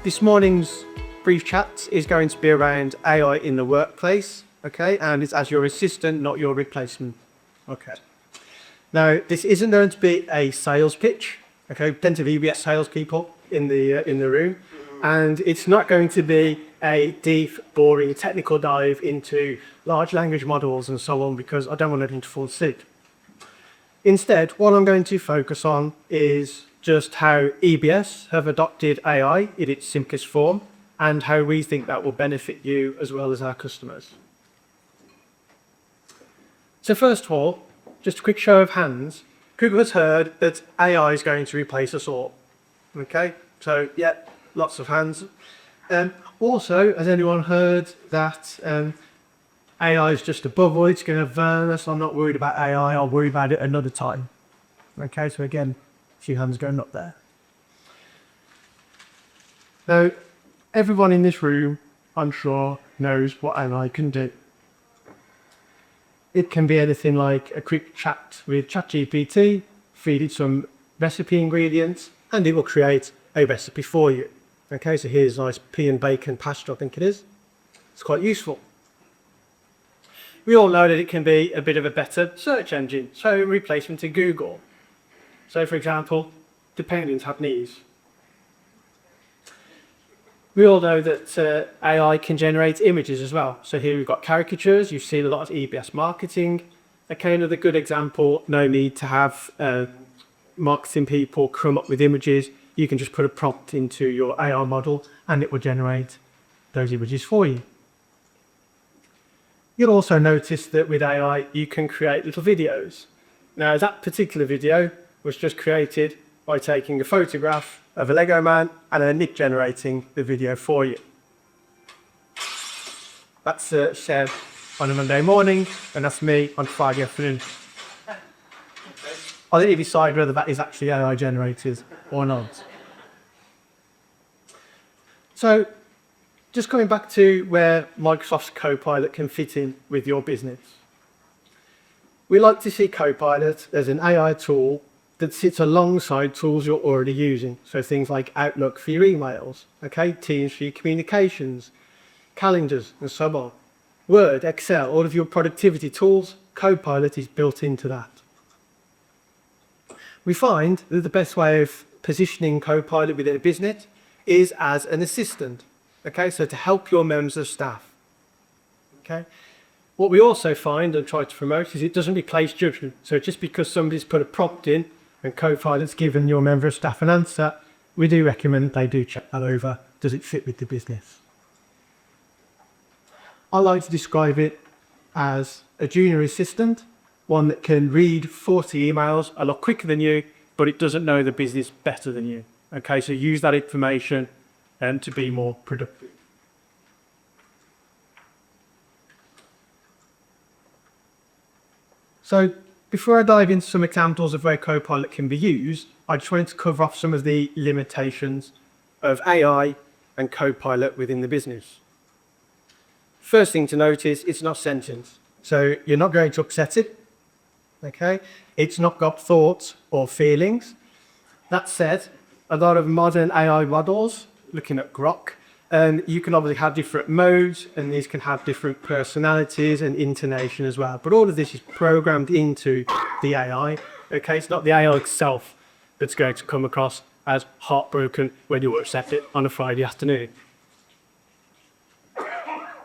This morning's brief chat is going to be around AI in the workplace, okay? And it's as your assistant, not your replacement, okay? Now, this isn't going to be a sales pitch, okay? Plenty of EBS salespeople in the room, and it's not going to be a deep, boring technical dive into large language models and so on, because I don't want anything to fall asleep. Instead, what I'm going to focus on is just how EBS have adopted AI in its simplest form and how we think that will benefit you as well as our customers. So first of all, just a quick show of hands. Who has heard that AI is going to replace us all? Okay, so yeah, lots of hands. Also, has anyone heard that AI is just above all, it's going to burn us? I'm not worried about AI, I'll worry about it another time. Okay, so again, a few hands going up there. Now, everyone in this room, I'm sure, knows what AI can do. It can be anything like a quick chat with ChatGPT, feed it some recipe ingredients, and it will create a recipe for you. Okay, so here's nice pea and bacon pasta, I think it is. It's quite useful. We all know that it can be a bit of a better search engine, so replacement to Google. So for example, do penguins have knees? We all know that AI can generate images as well. So here we've got caricatures. You see a lot of EBS marketing. Okay, another good example, no need to have marketing people come up with images. You can just put a prompt into your AI model and it will generate those images for you. You'll also notice that with AI, you can create little videos. Now, that particular video was just created by taking a photograph of a Lego man and then Nick generating the video for you. That's shared on a Monday morning, and that's me on Friday afternoon. I'll let you decide whether that is actually AI generated or not. So, just coming back to where Microsoft's Copilot can fit in with your business. We like to see Copilot as an AI tool that sits alongside tools you're already using. So things like Outlook for your emails, okay, Teams for your communications, calendars, and so on. Word, Excel, all of your productivity tools, Copilot is built into that. We find that the best way of positioning Copilot within a business is as an assistant, okay, so to help your members of staff, okay. What we also find and try to promote is it doesn't replace judgment. So just because somebody's put a prompt in and Copilot's given your member of staff an answer, we do recommend they do check that over. Does it fit with the business? I like to describe it as a junior assistant, one that can read 40 emails a lot quicker than you, but it doesn't know the business better than you. Okay, so use that information to be more productive. So before I dive into some examples of where Copilot can be used, I just wanted to cover off some of the limitations of AI and Copilot within the business. First thing to notice, it's not sentient. So you're not going to upset it, okay? It's not got thoughts or feelings. That said, a lot of modern AI models, looking at Grok, you can obviously have different modes, and these can have different personalities and intonation as well. But all of this is programmed into the AI. Okay, it's not the AI itself that's going to come across as heartbroken when you accept it on a Friday afternoon.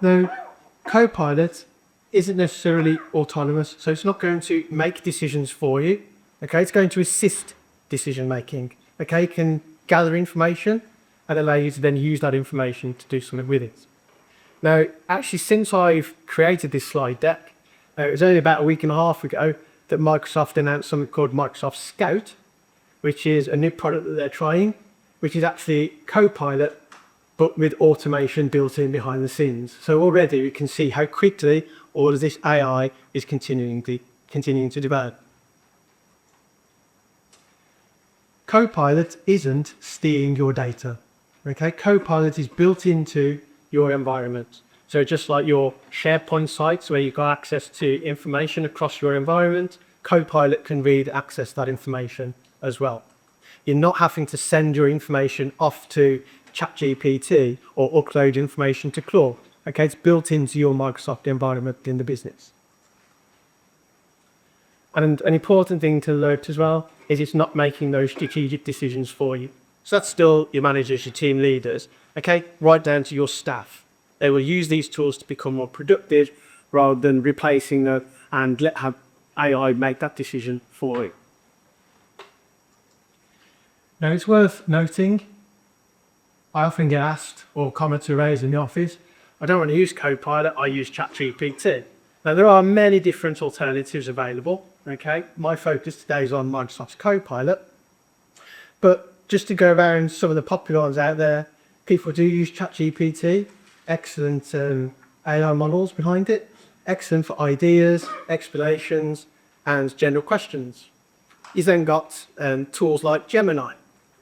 Now, Copilot isn't necessarily autonomous, so it's not going to make decisions for you. Okay, it's going to assist decision making. Okay, it can gather information and allow you to then use that information to do something with it. Now, actually, since I've created this slide deck, it was only about a week and a half ago that Microsoft announced something called Microsoft Scout, which is a new product that they're trying, which is actually Copilot, but with automation built in behind the scenes. So already we can see how quickly all of this AI is continuing to develop. Copilot isn't stealing your data. Okay, Copilot is built into your environment. So just like your SharePoint sites where you've got access to information across your environment, Copilot can read and access that information as well. You're not having to send your information off to ChatGPT or upload information to Claude. Okay, it's built into your Microsoft environment in the business. And an important thing to note as well is it's not making those strategic decisions for you. So that's still your managers, your team leaders, okay, right down to your staff. They will use these tools to become more productive rather than replacing them and have AI make that decision for you. Now, it's worth noting, I often get asked or comments are raised in the office, I don't want to use Copilot, I use ChatGPT. Now, there are many different alternatives available, okay? My focus today is on Microsoft Copilot, but just to go around some of the popular ones out there, people do use ChatGPT, excellent AI models behind it, excellent for ideas, explanations, and general questions. You've then got tools like Gemini,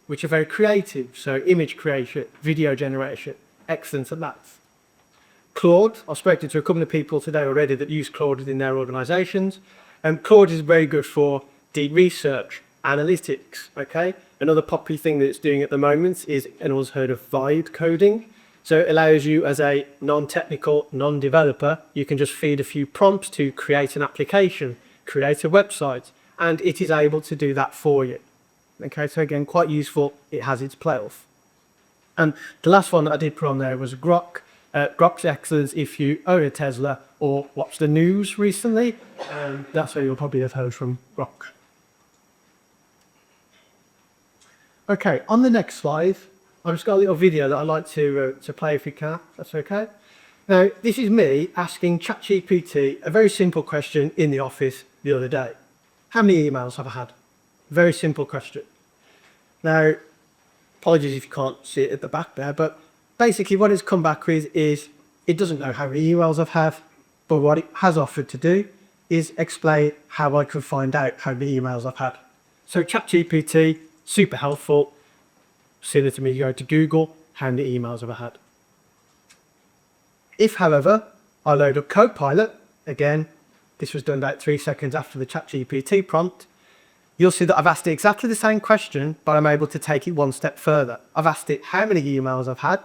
which are very creative, so image creation, video generation, excellent at that. Claude, I've spoken to a couple of people today already that use Claude within their organizations, and Claude is very good for deep research, analytics, okay? Another popular thing that it's doing at the moment is, anyone's heard of vibe coding? So it allows you as a non-technical, non-developer, you can just feed a few prompts to create an application, create a website, and it is able to do that for you. Okay, so again, quite useful. It has its play-off. And the last one that I did put on there was Grok. Grok's excellent if you own a Tesla or watch the news recently. That's where you'll probably have heard from Grok. Okay, on the next slide, I've just got a little video that I'd like to play if you can. That's okay. Now, this is me asking ChatGPT a very simple question in the office the other day. How many emails have I had? Very simple question. Now, apologies if you can't see it at the back there, but basically what it's come back with is it doesn't know how many emails I've had, but what it has offered to do is explain how I can find out how many emails I've had. So ChatGPT, super helpful. Similar to me, you go to Google, how many emails have I had? If, however, I load up Copilot, again, this was done about 3 seconds after the ChatGPT prompt, you'll see that I've asked it exactly the same question, but I'm able to take it one step further. I've asked it how many emails I've had,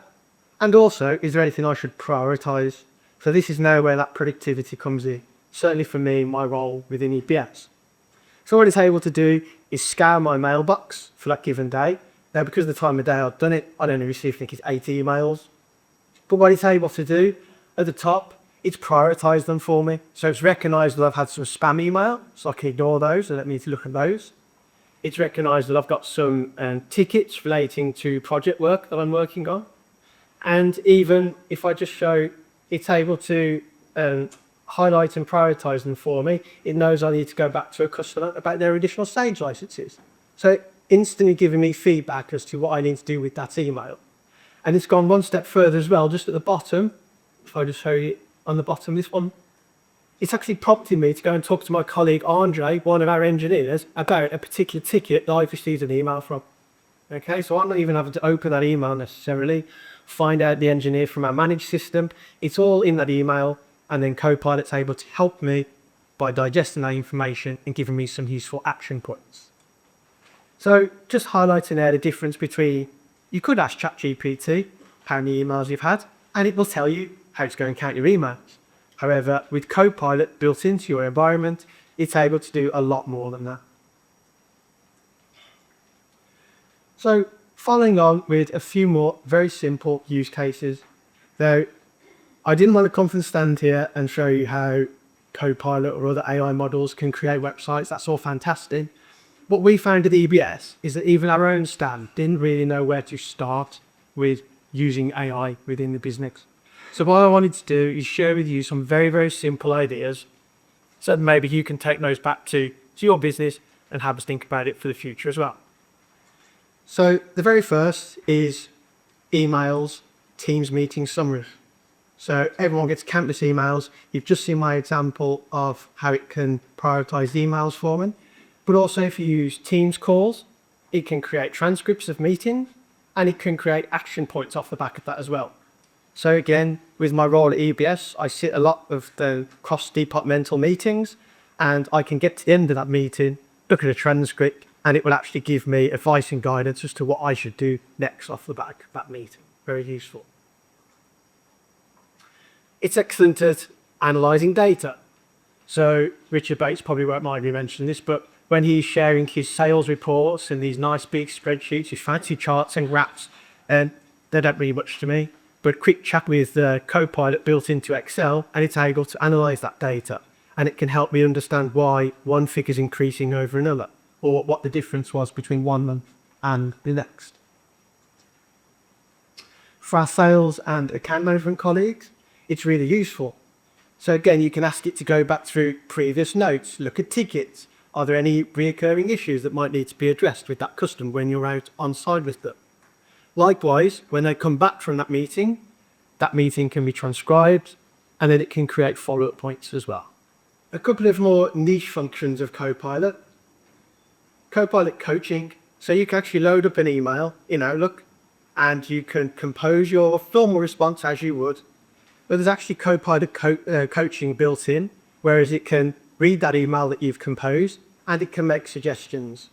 and also, is there anything I should prioritize? So this is now where that productivity comes in, certainly for me, my role within EBS. So what it's able to do is scan my mailbox for that given day. Now, because of the time of day I've done it, I'd only received, I think it's 80 emails. But what it's able to do, at the top, it's prioritized them for me. So it's recognized that I've had some spam email, so I can ignore those and let me look at those. It's recognized that I've got some tickets relating to project work that I'm working on. And even if I just show, it's able to highlight and prioritize them for me. It knows I need to go back to a customer about their additional Sage licenses. So instantly giving me feedback as to what I need to do with that email. And it's gone one step further as well, just at the bottom. If I just show you on the bottom, this one, it's actually prompting me to go and talk to my colleague Andre, one of our engineers, about a particular ticket that I've received an email from. Okay, so I'm not even having to open that email necessarily, find out the engineer from our managed system. It's all in that email, and then Copilot's able to help me by digesting that information and giving me some useful action points. So just highlighting there the difference between, you could ask ChatGPT how many emails you've had, and it will tell you how to go and count your emails. However, with Copilot built into your environment, it's able to do a lot more than that. So following on with a few more very simple use cases. Though I didn't want to come from the stand here and show you how Copilot or other AI models can create websites. That's all fantastic. What we found at EBS is that even our own staff didn't really know where to start with using AI within the business. So what I wanted to do is share with you some very, very simple ideas so that maybe you can take those back to your business and have us think about it for the future as well. So the very first is emails, Teams meeting summaries. So everyone gets countless emails. You've just seen my example of how it can prioritize emails for me. But also if you use Teams calls, it can create transcripts of meetings and it can create action points off the back of that as well. So again, with my role at EBS, I sit a lot of the cross-departmental meetings and I can get to the end of that meeting, look at a transcript and it will actually give me advice and guidance as to what I should do next off the back of that meeting. Very useful. It's excellent at analysing data. So Richard Bates probably won't mind me mentioning this, but when he's sharing his sales reports and these nice big spreadsheets, his fancy charts and graphs, and they don't mean much to me, but quick chat with Copilot built into Excel, and it's able to analyse that data, and it can help me understand why one figure is increasing over another, or what the difference was between one month and the next. For our sales and account management colleagues, it's really useful. So again, you can ask it to go back through previous notes, look at tickets. Are there any recurring issues that might need to be addressed with that customer when you're out on site with them? Likewise, when they come back from that meeting can be transcribed, and then it can create follow-up points as well. A couple of more niche functions of Copilot. Copilot coaching. So you can actually load up an email in Outlook, and you can compose your formal response as you would. But there's actually Copilot coaching built in, whereas it can read that email that you've composed, and it can make suggestions.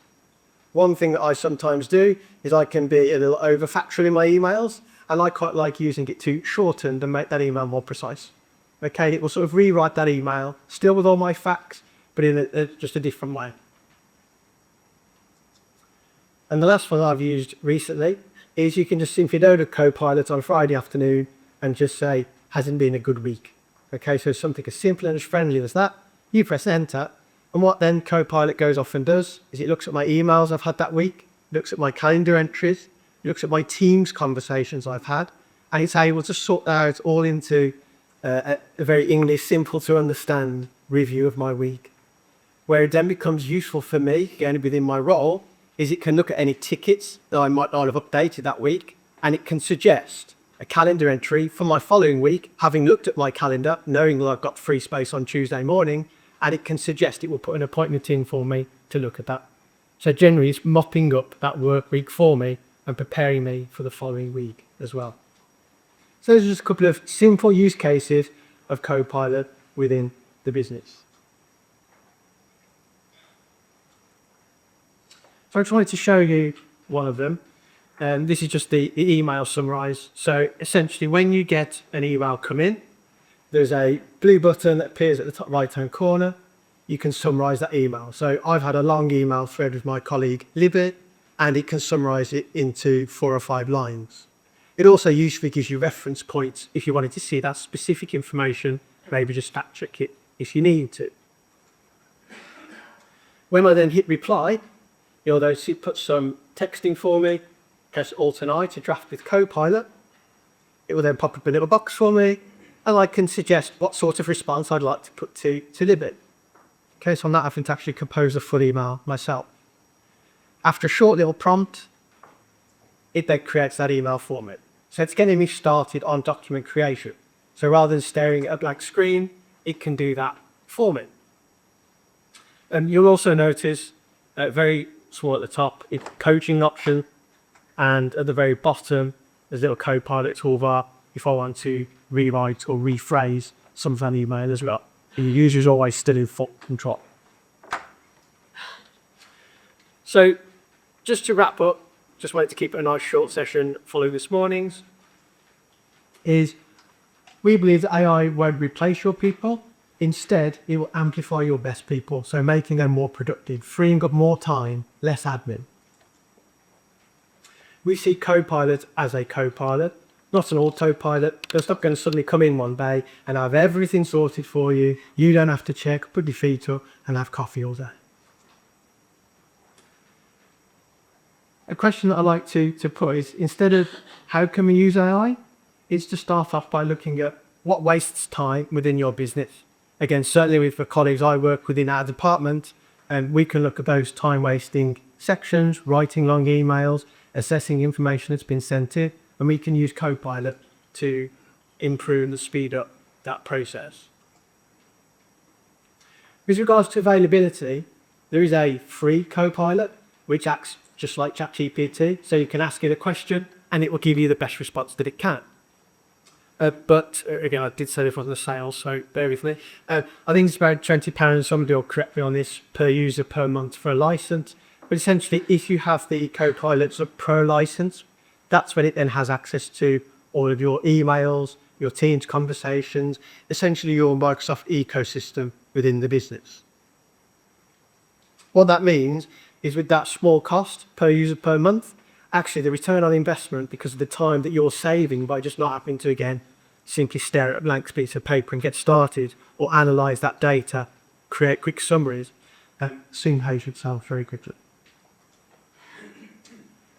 One thing that I sometimes do is I can be a little over-factual in my emails, and I quite like using it to shorten and make that email more precise. Okay, it will sort of rewrite that email, still with all my facts, but in just a different way. And the last one I've used recently is you can just simply load a Copilot on Friday afternoon and just say, hasn't been a good week. Okay, so something as simple and as friendly as that. You press enter, and what then Copilot goes off and does is it looks at my emails I've had that week, looks at my calendar entries, it looks at my Teams conversations I've had, and it's able to sort that out all into a very English, simple to understand review of my week. Where it then becomes useful for me, again within my role, is it can look at any tickets that I might not have updated that week, and it can suggest a calendar entry for my following week, having looked at my calendar, knowing that I've got free space on Tuesday morning, and it can suggest it will put an appointment in for me to look at that. So generally it's mopping up that work week for me and preparing me for the following week as well. So those are just a couple of simple use cases of Copilot within the business. So I just wanted to show you one of them. This is just the email summarize. So essentially when you get an email come in, there's a blue button that appears at the top right hand corner. You can summarize that email. So I've had a long email thread with my colleague Libby, and it can summarize it into 4 or 5 lines. It also usefully gives you reference points if you wanted to see that specific information, maybe just fact check it if you need to. When I then hit reply, you'll notice it puts some texting for me, press Alt and I to draft with Copilot. It will then pop up a little box for me, and I can suggest what sort of response I'd like to put to Libby. Okay, so I'm not having to actually compose a full email myself. After a short little prompt, it then creates that email for me. So it's getting me started on document creation. So rather than staring at a blank screen, it can do that for me. And you'll also notice very small at the top, it's coaching option, and at the very bottom, there's a little Copilot toolbar if I want to rewrite or rephrase some of that email as well. And your user is always still in full control. So just to wrap up, just wanted to keep it a nice short session following this morning's, is we believe that AI won't replace your people. Instead, it will amplify your best people, so making them more productive, freeing up more time, less admin. We see Copilot as a co-pilot, not an autopilot. It's not going to suddenly come in one day and have everything sorted for you. You don't have to check, put your feet up and have coffee all day. A question that I like to put is, instead of how can we use AI, is to start off by looking at what wastes time within your business. Again, certainly with the colleagues I work with in our department, and we can look at those time wasting sections, writing long emails, assessing information that's been sent in, and we can use Copilot to improve and speed up that process. With regards to availability, there is a free Copilot which acts just like ChatGPT, so you can ask it a question and it will give you the best response that it can. But again, I did say this wasn't a sale, so bear with me. I think it's about £20, somebody will correct me on this, per user per month for a license. But essentially, if you have the Copilot's Pro license, that's when it then has access to all of your emails, your Teams conversations, essentially your Microsoft ecosystem within the business. What that means is with that small cost per user per month, actually the return on investment, because of the time that you're saving by just not having to, again, simply stare at a blank piece of paper and get started, or analyze that data, create quick summaries, soon pays itself very quickly.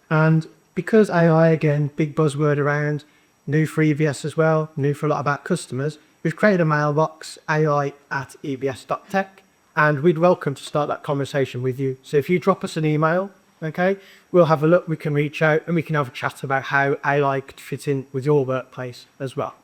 And because AI, again, big buzzword around, new for EBS as well, new for a lot about customers, we've created a mailbox, ai@ebs.tech, and we'd welcome to start that conversation with you. So if you drop us an email, okay, we'll have a look, we can reach out, and we can have a chat about how AI could fit in with your workplace as well.